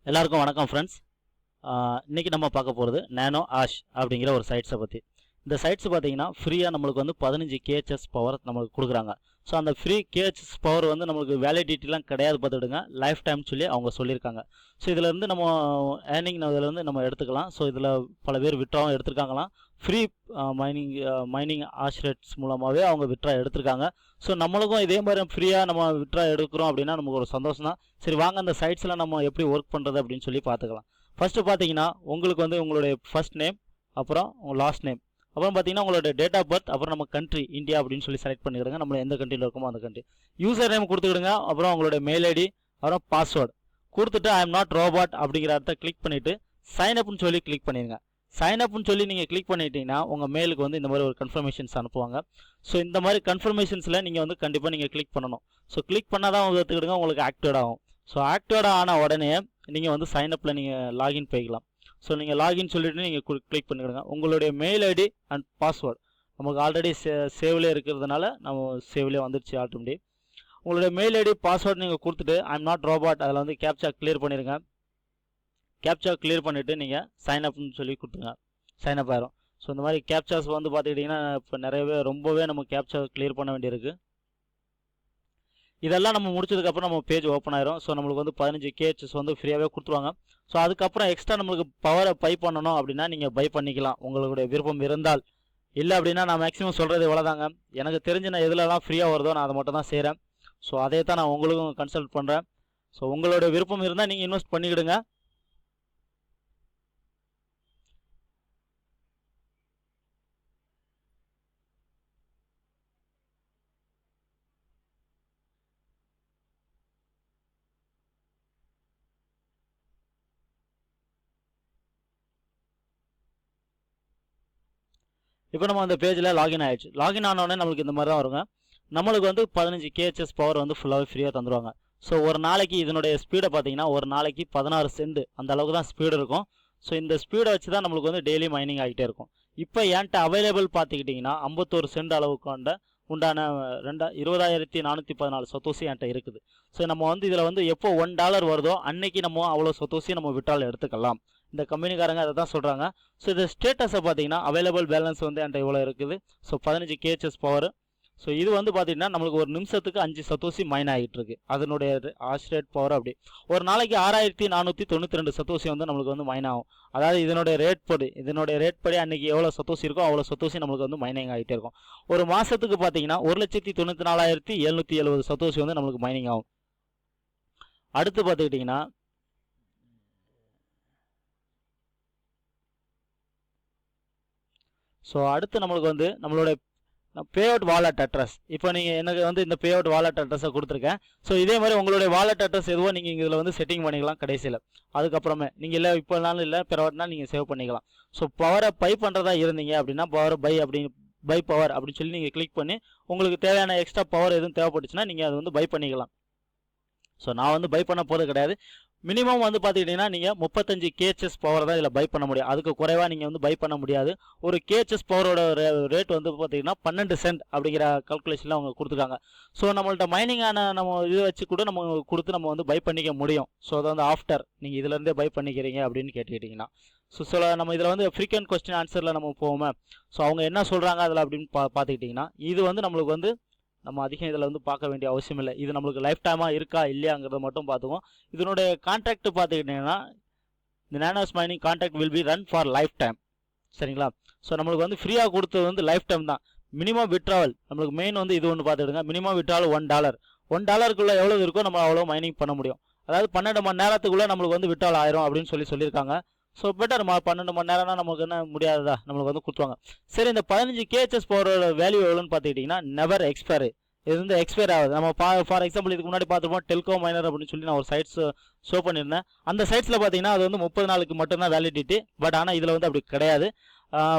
எல்லாருக்கும் வணக்கம் ஃப்ரெண்ட்ஸ். இன்றைக்கி நம்ம பார்க்க போகிறது நேனோ ஆஷ் அப்படிங்கிற ஒரு சைட்ஸை பற்றி. இந்த சைட்ஸ் பார்த்தீங்கன்னா ஃப்ரீயாக நம்மளுக்கு வந்து 15 கேஹெச்எஸ் பவர் நம்மளுக்கு கொடுக்குறாங்க. ஸோ அந்த ஃப்ரீ கேஹெச்எஸ் பவர் வந்து நம்மளுக்கு வேலிடிட்டிலாம் கிடையாது பார்த்துக்கிடுங்க, லைஃப் டைம் சொல்லி அவங்க சொல்லியிருக்காங்க. ஸோ இதிலேருந்து நம்ம ஏர்னிங் இதிலேருந்து நம்ம எடுத்துக்கலாம். ஸோ இதில் பல பேர் விட்ராவும் எடுத்துருக்காங்களாம். ஃப்ரீ மைனிங் ஆஷ் ரேட்ஸ் மூலமாகவே அவங்க விட்ரா எடுத்திருக்காங்க. ஸோ நம்மளுக்கும் இதே மாதிரி ஃப்ரீயாக நம்ம விட்ரா எடுக்கிறோம் அப்படின்னா நமக்கு ஒரு சந்தோஷம் தான். சரி வாங்க அந்த சைட்ஸில் நம்ம எப்படி ஒர்க் பண்ணுறது அப்படின்னு சொல்லி பார்த்துக்கலாம். ஃபஸ்ட்டு பார்த்தீங்கன்னா உங்களுக்கு வந்து உங்களுடைய ஃபர்ஸ்ட் நேம், அப்புறம் உங்கள் லாஸ்ட் நேம், அப்புறம் பார்த்தீங்கன்னா உங்களோட டேட் ஆஃப் பர்த், அப்புறம் நம்ம கண்ட்ரி இந்தியா அப்படின்னு சொல்லி செலக்ட் பண்ணிக்கிடுங்க. நம்ம எந்த கண்ட்ரியில் இருக்கோமோ அந்த கண்ட்ரி. User name கொடுத்துக்கிடுங்க. அப்புறம் உங்களோட மெயில் ஐடி, அப்புறம் பாஸ்வேர்டு கொடுத்துட்டு ஐ எம் நாட் ரோபாட் அப்படிங்கிற இடத்த கிளிக் பண்ணிவிட்டு சைன் அப்னு சொல்லி கிளிக் பண்ணிடுங்க. சைன் அப்னு சொல்லி நீங்கள் கிளிக் பண்ணிட்டீங்கன்னா உங்கள் மெயிலுக்கு வந்து இந்த மாதிரி ஒரு கன்ஃபர்மேஷன்ஸ் அனுப்புவாங்க. ஸோ இந்த மாதிரி கன்ஃபர்மேஷன்ஸில் நீங்கள் வந்து கண்டிப்பாக நீங்கள் கிளிக் பண்ணணும். ஸோ கிளிக் பண்ணால் தான் எடுத்துக்கிடுங்க உங்களுக்கு ஆக்டிவேட் ஆகும். ஸோ ஆக்டிவேட் ஆன உடனே நீங்கள் வந்து சைன் அப்பில் நீங்கள் லாகின் போய்க்கலாம். ஸோ நீங்கள் லாகின் சொல்லிவிட்டு நீங்கள் கிளிக் பண்ணிவிடுங்க. உங்களுடைய மெயில் ஐடி அண்ட் பாஸ்வேர்டு நமக்கு ஆல்ரெடி சேவ்லேயே இருக்கிறதுனால நம்ம சேவ்லேயே வந்துடுச்சு ஆட்டோமேட்டிக். உங்களுடைய மெயில் ஐடி பாஸ்வேர்டு நீங்கள் கொடுத்துட்டு ஐ எம் நாட் ரோபாட் அதில் வந்து கேப்சா கிளியர் பண்ணிடுங்க. கேப்சா கிளியர் பண்ணிவிட்டு நீங்கள் சைன் அப்னு சொல்லி கொடுத்துருங்க. சைன் அப் ஆயிரும். ஸோ இந்த மாதிரி கேப்சாஸ் வந்து பார்த்துக்கிட்டிங்கன்னா இப்போ நிறையவே ரொம்பவே நம்ம கேப்சா கிளியர் பண்ண வேண்டியிருக்கு. இதெல்லாம் நம்ம முடிச்சதுக்கப்புறம் நம்ம பேஜ் ஓப்பன் ஆயிரும். ஸோ நம்மளுக்கு வந்து 15 கேஹெச்எஸ் வந்து ஃப்ரீயாகவே கொடுத்துருவாங்க. ஸோ அதுக்கப்புறம் எக்ஸ்ட்ரா நம்மளுக்கு பவரை பை பண்ணணும் அப்படின்னா நீங்கள் பை பண்ணிக்கலாம் உங்களுடைய விருப்பம் இருந்தால். இல்லை அப்படின்னா நான் மேக்ஸிமம் சொல்கிறது இவ்வளோதாங்க. எனக்கு தெரிஞ்ச நான் எதுலலாம் ஃப்ரீயாக வருதோ நான் அதை மட்டும் தான் செய்கிறேன். ஸோ அதே தான் நான் உங்களுக்கும் கன்சல்ட் பண்ணுறேன். ஸோ உங்களோட விருப்பம் இருந்தால் நீங்கள் இன்வெஸ்ட் பண்ணிக்கிடுங்க. இப்போ நம்ம அந்த பேஜில் லாகின் ஆகிடுச்சு. லாகின் ஆனோடனே நம்மளுக்கு இந்த மாதிரி தான் வருங்க. நம்மளுக்கு வந்து 15 கேஹெச்எஸ் பவர் வந்து ஃபுல்லாகவே ஃப்ரீயாக தந்துடுவாங்க. ஸோ ஒரு நாளைக்கு இதனுடைய ஸ்பீடை பார்த்தீங்கன்னா ஒரு நாளைக்கு 16 சென்ட் அந்த அளவுக்கு தான் ஸ்பீடு இருக்கும். ஸோ இந்த ஸ்பீடை வச்சு தான் நம்மளுக்கு வந்து டெய்லி மைனிங் ஆகிட்டே இருக்கும். இப்போ என்கிட்ட அவைலபிள் பார்த்துக்கிட்டிங்கன்னா 51 சென்ட் அளவுக்கு உண்டான 20,414 சத்தோசி என்கிட்ட இருக்குது. ஸோ நம்ம வந்து இதில் வந்து எப்போ $1 வருதோ அன்னைக்கு நம்ம அவ்வளோ சத்தோசி நம்ம விட்ரால் எடுத்துக்கலாம். இந்த கம்பெனிக்காரங்க அதை தான் சொல்கிறாங்க. ஸோ இது ஸ்டேட்டஸை பார்த்தீங்கன்னா அவைலபிள் பேலன்ஸ் வந்து என்கிட்ட இவ்வளோ இருக்குது. So 15 KHS power. ஸோ இது வந்து பார்த்தீங்கன்னா நம்மளுக்கு ஒரு நிமிஷத்துக்கு 5 சத்தோசி மைன் ஆகிட்டு இருக்கு. அதனுடைய ஆஷ் ரேட் பவர் அப்படி ஒரு நாளைக்கு 6,492 சத்தோசி வந்து நம்மளுக்கு வந்து மைன் ஆகும். அதாவது இதனுடைய ரேட் படி அன்னைக்கு எவ்வளோ சத்தோசி இருக்கோ அவ்வளோ சத்தோசி நம்மளுக்கு வந்து மைனிங் ஆகிட்டே இருக்கும். ஒரு மாதத்துக்கு பார்த்தீங்கன்னா 1,94,770 சத்தோசி வந்து நம்மளுக்கு மைனிங் ஆகும். அடுத்து பார்த்துக்கிட்டிங்கன்னா ஸோ அடுத்து நம்மளுக்கு வந்து நம்மளோட பே அவுட் வாலெட் அட்ரஸ். இப்போ நீங்கள் எனக்கு வந்து இந்த பே அவுட் வாலெட் அட்ரஸை கொடுத்துருக்கேன். ஸோ இதே மாதிரி உங்களுடைய வாலெட் அட்ரஸ் எதுவோ நீங்கள் இதில் வந்து செட்டிங் பண்ணிக்கலாம் கடைசியில். அதுக்கப்புறமே நீங்கள் இல்லை இப்போனாலும் இல்லை பிறவாட்டினா நீங்கள் சேவ் பண்ணிக்கலாம். ஸோ பவரை பை பண்ணுறதா இருந்தீங்க அப்படின்னா பவர் பை பவர் அப்படின்னு சொல்லி நீங்கள் கிளிக் பண்ணி உங்களுக்கு தேவையான எக்ஸ்ட்ரா பவர் எதுவும் தேவைப்பட்டுச்சுன்னா நீங்கள் அதை வந்து பை பண்ணிக்கலாம். ஸோ நான் வந்து பை பண்ண போகிறது கிடையாது. மினிமம் வந்து பார்த்துக்கிட்டிங்கன்னா நீங்கள் 35 கேஹெச்எஸ் பவர் தான் இதில் பை பண்ண முடியும். அதுக்கு குறைவாக நீங்கள் வந்து பை பண்ண முடியாது. ஒரு கேஹெச்எஸ் பவரோட ரேட் வந்து பார்த்திங்கன்னா 12 சென்ட் அப்படிங்கிற கால்குலேஷனில் அவங்க கொடுத்துருக்காங்க. ஸோ நம்மள்ட்ட மைனிங்கான நம்ம இது வச்சு கூட நம்ம கொடுத்து நம்ம வந்து பை பண்ணிக்க முடியும். ஸோ அதை வந்து ஆஃப்டர் நீங்கள் இதிலேருந்தே பை பண்ணிக்கிறீங்க அப்படின்னு கேட்டுக்கிட்டிங்கன்னா ஸோ நம்ம இதில் வந்து ஃப்ரீக்வென்ட் கொஸ்டின் ஆன்சரில் நம்ம போவோமே. ஸோ அவங்க என்ன சொல்கிறாங்க அதில் அப்படின்னு பார்த்துக்கிட்டிங்கன்னா இது வந்து நம்மளுக்கு வந்து நம்ம அதிகம் இதில் வந்து பார்க்க வேண்டிய அவசியம் இல்லை. இது நம்மளுக்கு லைஃப் டைமாக இருக்கா இல்லையாங்கிறத மட்டும் பார்த்துக்குவோம். இதனுடைய கான்ட்ராக்ட் பார்த்துக்கிட்டிங்கன்னா இந்த Nanos mining contract will be run for lifetime. சரிங்களா? ஸோ நம்மளுக்கு வந்து ஃப்ரீயாக கொடுத்தது வந்து லைஃப் டைம் தான். மினிமம் விட்ராவல் நம்மளுக்கு மெயின் வந்து இது ஒன்று பார்த்துக்கிடுங்க. மினிமம் விட்ராவல் $1 எவ்வளோ இருக்கோ நம்ம அவ்வளோ மைனிங் பண்ண முடியும். அதாவது 12 மணி நேரத்துக்குள்ளே நம்மளுக்கு வந்து விட்ராவல் ஆயிரும் அப்படின்னு சொல்லியிருக்காங்க. ஸோ பெட்டர் 12 மணி நேரம்னா நமக்கு என்ன முடியாததா நம்மளுக்கு வந்து கொடுத்துருவாங்க. சரி இந்த 15 கேஹெச்எஸ் பவரோட வேல்யூ எவ்வளோன்னு பார்த்துக்கிட்டிங்கன்னா நெவர் எக்ஸ்பயர். இது வந்து எக்ஸ்பயர் ஆகுது. நம்ம ஃபார் எக்ஸாம்பிள் இதுக்கு முன்னாடி பார்த்துருப்போம் டெல்கோ மைனர் அப்படின்னு சொல்லி நான் ஒரு சைட்ஸ் ஷோ பண்ணியிருந்தேன். அந்த சைட்ஸில் பார்த்தீங்கன்னா அது வந்து 30 நாளுக்கு மட்டும்தான் வேலிடிட்டி. பட் ஆனால் இதில் வந்து அப்படி கிடையாது.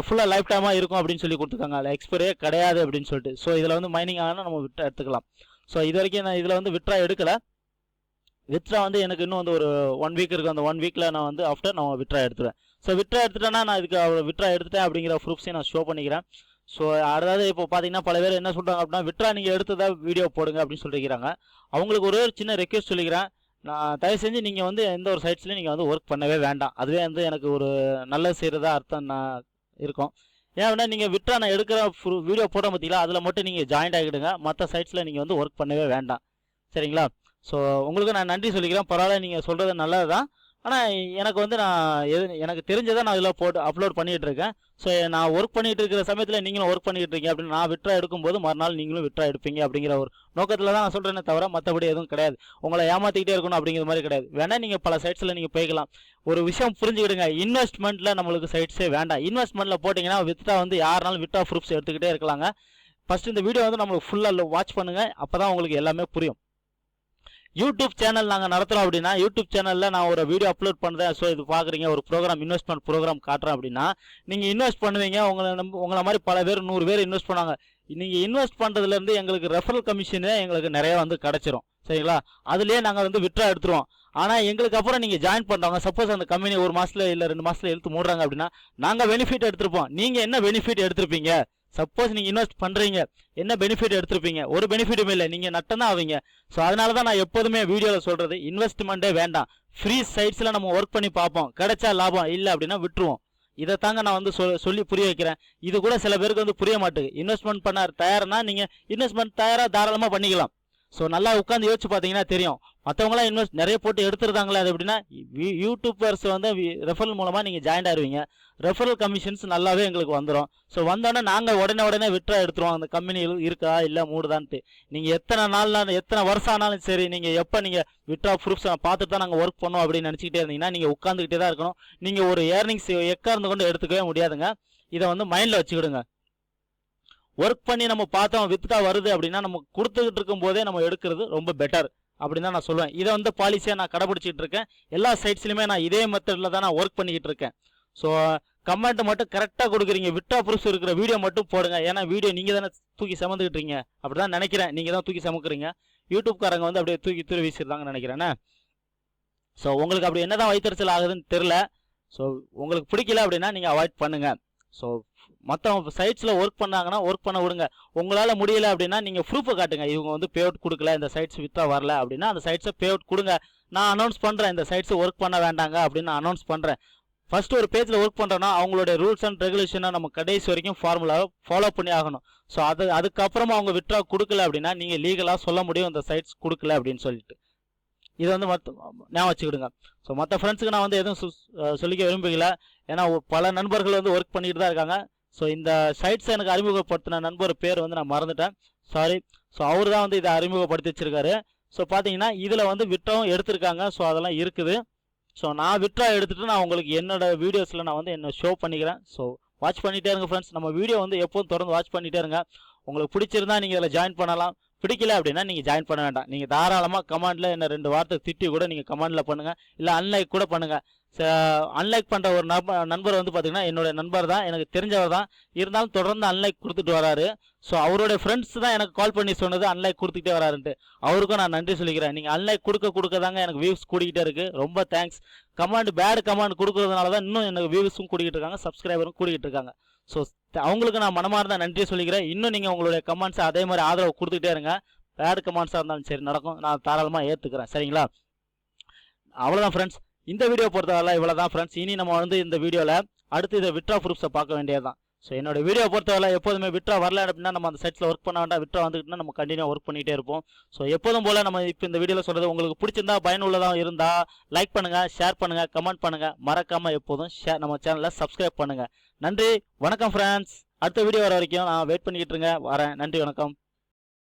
ஃபுல்லாக லைஃப் டைமாக இருக்கும் அப்படின்னு சொல்லி கொடுத்துருக்காங்க. அதில் எக்ஸ்பயரே கிடையாது அப்படின்னு சொல்லிட்டு. ஸோ இதில் வந்து மைனிங் ஆனால் நம்ம விட்ரா எடுத்துக்கலாம். ஸோ இது வரைக்கும் நான் இதில் வந்து விட்ரா எடுக்கலை. வித்ரா வந்து எனக்கு இன்னும் வந்து ஒரு 1 வீக் இருக்குது. அந்த 1 வீக்கில் நான் வந்து ஆஃப்டர் நான் விட்ரா எடுத்துருவேன். ஸோ விட்ரா எடுத்துட்டேன்னா நான் இதுக்கு விட்ரா எடுத்துட்டேன் அப்படிங்கிற ப்ரூஃப்ஸையும் நான் ஷோ பண்ணிக்கிறேன். ஸோ அதாவது இப்போ பார்த்தீங்கன்னா பல பேர் என்ன சொல்கிறாங்க அப்படின்னா விட்ரா நீங்கள் எடுத்ததா வீடியோ போடுங்க அப்படின்னு சொல்லிக்கிறாங்க. அவங்களுக்கு ஒரு சின்ன ரெக்வெஸ்ட் சொல்லிக்கிறேன். நான் தயவு செஞ்சு நீங்கள் வந்து எந்த ஒரு சைட்ஸ்லையும் நீங்கள் வந்து ஒர்க் பண்ணவே வேண்டாம். அதுவே வந்து எனக்கு ஒரு நல்லது செய்கிறதா அர்த்தம் நான் இருக்கும். ஏன் அப்படின்னா நீங்கள் விட்ரா நான் எடுக்கிற வீடியோ போட பார்த்தீங்களா, அதில் மட்டும் நீங்கள் ஜாயின்ட் ஆகிடுங்க. மற்ற சைட்ஸில் நீங்கள் வந்து ஒர்க் பண்ணவே வேண்டாம். சரிங்களா? ஸோ உங்களுக்கு நான் நன்றி சொல்லிக்கிறேன். பரவாயில்ல, நீங்கள் சொல்கிறது நல்லது தான். ஆனால் எனக்கு வந்து எனக்கு தெரிஞ்சதை நான் இதில் அப்லோட் பண்ணிகிட்டு இருக்கேன். ஸோ நான் ஒர்க் பண்ணிகிட்டு இருக்கிற சமயத்தில் நீங்களும் ஒர்க் பண்ணிகிட்டு இருக்கீங்க அப்படின்னு நான் விட்ரா எடுக்கும்போது மறுநாள் நீங்களும் விட்ரா எடுப்பீங்க அப்படிங்கிற ஒரு நோக்கத்தில் தான் நான் சொல்கிறேனே தவிர மற்றபடி எதுவும் கிடையாது. உங்களை ஏமாற்றிக்கிட்டே இருக்கணும் அப்படிங்கிற மாதிரி கிடையாது. வேணால் நீங்கள் பல சைட்ஸில் நீங்கள் போய்க்கலாம். ஒரு விஷயம் புரிஞ்சுக்கிடுங்க, இன்வெஸ்ட்மெண்ட்டில் நம்மளுக்கு சைட்ஸே வேண்டாம். இன்வெஸ்ட்மெண்ட்டில் போட்டிங்கன்னா வித்ரா வந்து யாருனாலும் விட்ரா ப்ரூஃப்ஸ் எடுத்துக்கிட்டே இருக்கலாங்க. ஃபஸ்ட்டு இந்த வீடியோ வந்து நம்மளுக்கு ஃபுல்லாக வாட்ச் பண்ணுங்கள். அப்போ தான் உங்களுக்கு எல்லாமே புரியும். யூடியூப் சேனல் நாங்கள் நடத்துகிறோம் அப்படின்னா, யூடியூப் சேனலில் நான் ஒரு வீடியோ அப்லோட் பண்ணுறேன். ஸோ இது பார்க்குறீங்க, ஒரு ப்ரோக்ராம் இன்வெஸ்ட்மெண்ட் ப்ரோக்ராம் காட்டுறேன் அப்படின்னா, நீங்கள் இன்வெஸ்ட் பண்ணுவீங்க. உங்களை மாதிரி பல பேர் 100 பேர் இன்வெஸ்ட் பண்ணாங்க. நீங்கள் இன்வெஸ்ட் பண்ணுறதுலேருந்து எங்களுக்கு ரெஃபரல் கமிஷனே எங்களுக்கு நிறைய வந்து கிடச்சிரும். சரிங்களா? அதுலேயே நாங்கள் வந்து விட்ரா எடுத்துருவோம். ஆனால் எங்களுக்கு அப்புறம் நீங்கள் ஜாயின் பண்ணுறவங்க, சப்போஸ் அந்த கம்பெனி 1 மாதத்தில் இல்லை 2 மாதத்தில் இழுத்து மூடுறாங்க அப்படின்னா, நாங்கள் பெனிஃபிட் எடுத்துருப்போம். நீங்கள் என்ன பெனிஃபிட் எடுத்திருப்பீங்க? சப்போஸ் நீங்கள் இன்வெஸ்ட் பண்ணுறீங்க, என்ன பெனிஃபிட் எடுத்திருப்பீங்க? ஒரு பெனிஃபிட்டுமே இல்லை, நீங்கள் நட்டம் தான் ஆவீங்க. ஸோ அதனால தான் நான் எப்போதுமே வீடியோவில் சொல்கிறது, இன்வெஸ்ட்மெண்ட்டே வேண்டாம். ஃப்ரீ சைட்ஸில் நம்ம ஒர்க் பண்ணி பார்ப்போம். கிடைச்சா லாபம், இல்லை அப்படின்னா விட்டுருவோம். இதை தாங்க நான் வந்து சொல்லி புரிய வைக்கிறேன். இது கூட சில பேருக்கு வந்து புரிய மாட்டேங்குது. இன்வெஸ்ட்மெண்ட் பண்ண தயார்னா நீங்கள் இன்வெஸ்ட்மெண்ட் தயாராக தாராளமாக பண்ணிக்கலாம். ஸோ நல்லா உட்காந்து யோசிச்சு பார்த்தீங்கன்னா தெரியும். மற்றவங்களாம் இன்வெஸ்ட் நிறைய போட்டு எடுத்துருந்தாங்களே. அது எப்படின்னா யூடியூபர்ஸ் வந்து ரெஃபரல் மூலமாக நீங்கள் ஜாயின் ஆகிடுவீங்க. ரெஃபரல் கமிஷன்ஸ் நல்லாவே எங்களுக்கு வந்துடும். ஸோ வந்தோடனே நாங்கள் உடனே விட்ரா எடுத்துருவோம். அந்த கம்பெனி இருக்கா இல்லை மூடுதான்ட்டு. நீங்கள் எத்தனை வருஷம் ஆனாலும் சரி, நீங்கள் எப்போ நீங்கள் விட்ரா ப்ரூஃப்ஸ் பார்த்துட்டு தான் நாங்கள் ஒர்க் பண்ணோம் அப்படின்னு நினச்சிக்கிட்டே இருந்தீங்கன்னா நீங்கள் உட்காந்துக்கிட்டே தான் இருக்கணும். நீங்கள் ஒரு ஏர்னிங்ஸ் எக்கார்ந்து கொண்டு எடுத்துக்கவே முடியாதுங்க. இதை வந்து மைண்டில் வச்சுக்கிடுங்க. ஒர்க் பண்ணி நம்ம பார்த்தோம் வித்ரா வருது அப்படின்னா நம்ம கொடுத்துக்கிட்டு இருக்கும் போதே நம்ம எடுக்கிறது ரொம்ப பெட்டர் அப்படின்னு தான் நான் சொல்லுவேன். இதை வந்து பாலிசியாக நான் கடைபிடிச்சிட்டு இருக்கேன். எல்லா சைட்ஸ்லையுமே நான் இதே மெத்தடில் தான் நான் ஒர்க் பண்ணிக்கிட்டு இருக்கேன். ஸோ கமெண்ட் மட்டும் கரெக்டாக கொடுக்குறீங்க. விட்ரா ப்ரூஃப்ஸ் இருக்கிற வீடியோ மட்டும் போடுங்க. ஏன்னா வீடியோ நீங்கள் தானே தூக்கி சுமந்துக்கிட்டு இருக்கீங்க. அப்படி தான் நினைக்கிறேன். நீங்கள் தான் தூக்கி சுமக்குறீங்க. யூடியூப்காரங்க வந்து அப்படியே தூக்கி வீசிடுறாங்கன்னு நினைக்கிறேன்னே. ஸோ உங்களுக்கு அப்படி என்ன தான் வைத்தறிச்சல் ஆகுதுன்னு தெரில. ஸோ உங்களுக்கு பிடிக்கல அப்படின்னா நீங்கள் அவாய்ட் பண்ணுங்கள். ஸோ மற்ற சைட்ஸில் ஒர்க் பண்ணாங்கன்னா ஒர்க் பண்ண விடுங்க. உங்களால் முடியல அப்படின்னா நீங்கள் ப்ரூஃபை காட்டுங்க. இவங்க வந்து பே அவுட் கொடுக்கல, இந்த சைட்ஸ் வித்ரா வரல அப்படின்னா அந்த சைட்ஸை பே அவுட் கொடுங்க. நான் அனௌன்ஸ் பண்ணுறேன், இந்த சைட்ஸை ஒர்க் பண்ண வேண்டாங்க அப்படின்னு நான் அனௌன்ஸ் பண்ணுறேன். ஃபஸ்ட்டு ஒரு பேஜில் ஒர்க் பண்ணுறோன்னா அவங்களுடைய ரூல்ஸ் அண்ட் ரெகுலேஷனை நம்ம கடைசி வரைக்கும் ஃபார்முலாவை ஃபாலோ பண்ணி ஆகணும். ஸோ அதுக்கப்புறமா அவங்க வித்ரா கொடுக்கல அப்படின்னா நீங்கள் லீகலாக சொல்ல முடியும் இந்த சைட்ஸ் கொடுக்கல அப்படின்னு சொல்லிட்டு. இதை வந்து ஞாபகம் வச்சுக்கிடுங்க. ஸோ மற்ற ஃப்ரெண்ட்ஸுக்கு நான் வந்து எதுவும் சொல்லிக்க விரும்புகல. ஏன்னா பல நண்பர்கள் வந்து ஒர்க் பண்ணிட்டு தான் இருக்காங்க. ஸோ இந்த சைட்ஸை எனக்கு அறிமுகப்படுத்தின நண்பர் பேர் வந்து நான் மறந்துட்டேன், சாரி. ஸோ அவர் தான் வந்து இதை அறிமுகப்படுத்தி வச்சிருக்காரு. ஸோ பார்த்தீங்கன்னா இதில் வந்து விட்ராவும் எடுத்திருக்காங்க. ஸோ அதெல்லாம் இருக்குது. ஸோ நான் விட்ரா எடுத்துகிட்டு நான் உங்களுக்கு என்னோடய வீடியோஸில் நான் வந்து என்ன ஷோ பண்ணிக்கிறேன். ஸோ வாட்ச் பண்ணிகிட்டே இருங்க ஃப்ரெண்ட்ஸ். நம்ம வீடியோ வந்து எப்போதும் தொடர்ந்து வாட்ச் பண்ணிகிட்டே இருங்க. உங்களுக்கு பிடிச்சிருந்தா நீங்கள் இதில் ஜாயின் பண்ணலாம். பிடிக்கல அப்படின்னா நீங்கள் ஜாயின் பண்ண வேண்டாம். நீங்கள் தாராளமாக கமெண்டில் என்ன 2 வார்த்தை திட்டி கூட நீங்கள் கமெண்டில் பண்ணுங்கள், இல்லை அன்லைக் கூட பண்ணுங்கள். அன்லைக் பண்ணுற ஒரு நண்பர் வந்து பார்த்தீங்கன்னா என்னோட நண்பர் தான், எனக்கு தெரிஞ்சவர் தான். இருந்தாலும் தொடர்ந்து அன்லைக் கொடுத்துட்டு வராரு. ஸோ அவருடைய ஃப்ரெண்ட்ஸ் தான் எனக்கு கால் பண்ணி சொன்னது அன்லைக் கொடுத்துக்கிட்டே வராருன்ட்டு. அவருக்கும் நான் நன்றி சொல்லிக்கிறேன். நீங்கள் அன்லைக் கொடுக்க தாங்க எனக்கு வியூஸ் கூடிக்கிட்டே இருக்குது. ரொம்ப தேங்க்ஸ். பேட் கமெண்ட் கொடுக்குறதுனால தான் இன்னும் எனக்கு வியூஸும் கூடிக்கிட்டு இருக்காங்க, சப்ஸ்கிரைபரும் கூடிக்கிட்டு இருக்காங்க. ஸோ அவங்களுக்கு நான் மனமார்ந்த நன்றி சொல்லிக்கிறேன். இன்னும் நீங்கள் உங்களுடைய கமெண்ட்ஸை அதே மாதிரி ஆதரவு கொடுத்துக்கிட்டே இருங்க. பேட் கமெண்ட்ஸாக இருந்தாலும் சரி நடக்கும், நான் தாராளமாக ஏற்றுக்கிறேன். சரிங்களா? அவ்வளோதான் ஃப்ரெண்ட்ஸ். இந்த வீடியோ பொறுத்தவரை இவ்வளோ தான் ஃப்ரெண்ட்ஸ். இனி நம்ம வந்து இந்த வீடியோவில் அடுத்து இதை விட்ரா ப்ரூஃப்ஸை பார்க்க வேண்டியது தான். ஸோ என்னோட வீடியோ பொறுத்தவரை எப்போதுமே விட்ரா வரல அப்படின்னா நம்ம அந்த சைட்ஸில் ஒர்க் பண்ண வேண்டாம். விட்ரா வந்துக்கிட்டுனா நம்ம கண்டினியூ ஒர்க் பண்ணிகிட்டே இருப்போம். ஸோ எப்போதும் போல் நம்ம இப்போ இந்த வீடியோவில் சொல்கிறது உங்களுக்கு பிடிச்சிருந்தா, பயனுள்ளதாக இருந்தால் லைக் பண்ணுங்கள், ஷேர் பண்ணுங்கள், கமெண்ட் பண்ணுங்கள். மறக்காமல் எப்போதும் நம்ம சேனலை சப்ஸ்கிரைப் பண்ணுங்கள். நன்றி, வணக்கம் ஃப்ரெண்ட்ஸ். அடுத்த வீடியோ வர வரைக்கும் நான் வெயிட் பண்ணிக்கிட்டு இருங்க. வரேன். நன்றி, வணக்கம்.